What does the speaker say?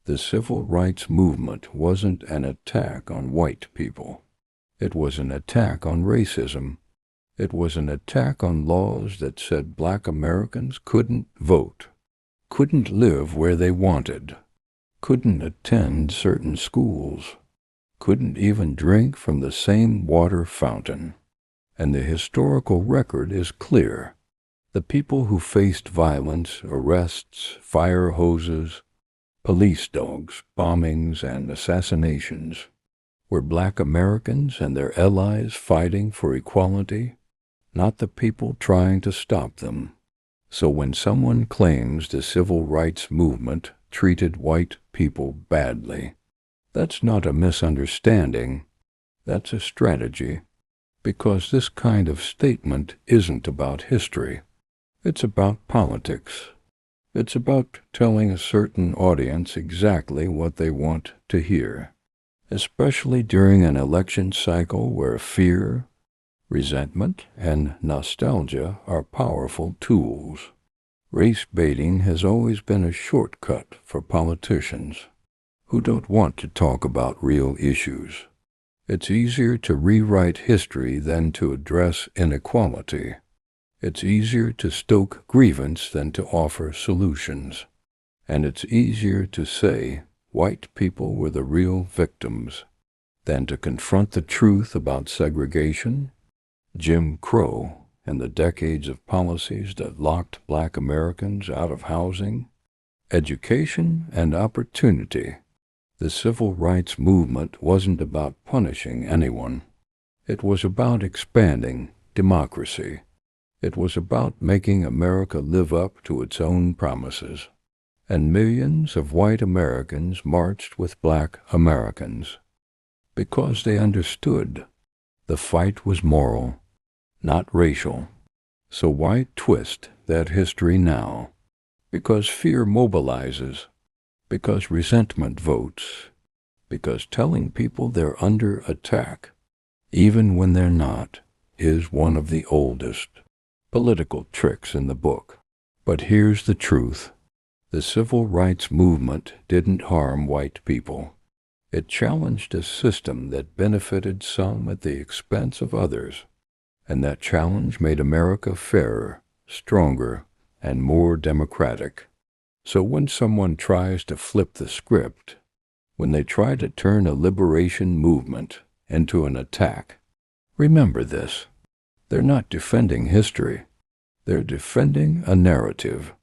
The civil rights movement wasn't an attack on white people. It was an attack on racism. It was an attack on laws that said black Americans couldn't vote, couldn't live where they wanted, couldn't attend certain schools, couldn't even drink from the same water fountain. And the historical record is clear. The people who faced violence, arrests, fire hoses, police dogs, bombings, and assassinations were black Americans and their allies fighting for equality, not the people trying to stop them. So when someone claims the civil rights movement treated white people badly, that's not a misunderstanding, that's a strategy, because this kind of statement isn't about history. It's about politics. It's about telling a certain audience exactly what they want to hear, especially during an election cycle where fear, resentment, and nostalgia are powerful tools. Race baiting has always been a shortcut for politicians who don't want to talk about real issues. It's easier to rewrite history than to address inequality. It's easier to stoke grievance than to offer solutions. And it's easier to say white people were the real victims than to confront the truth about segregation, Jim Crow, and the decades of policies that locked black Americans out of housing, education, and opportunity. The civil rights movement wasn't about punishing anyone. It was about expanding democracy. It was about making America live up to its own promises. And millions of white Americans marched with black Americans because they understood the fight was moral, not racial. So why twist that history now? Because fear mobilizes, because resentment votes, because telling people they're under attack, even when they're not, is one of the oldest political tricks in the book. But here's the truth. The civil rights movement didn't harm white people. It challenged a system that benefited some at the expense of others, and that challenge made America fairer, stronger, and more democratic. So when someone tries to flip the script, when they try to turn a liberation movement into an attack, remember this. They're not defending history. They're defending a narrative.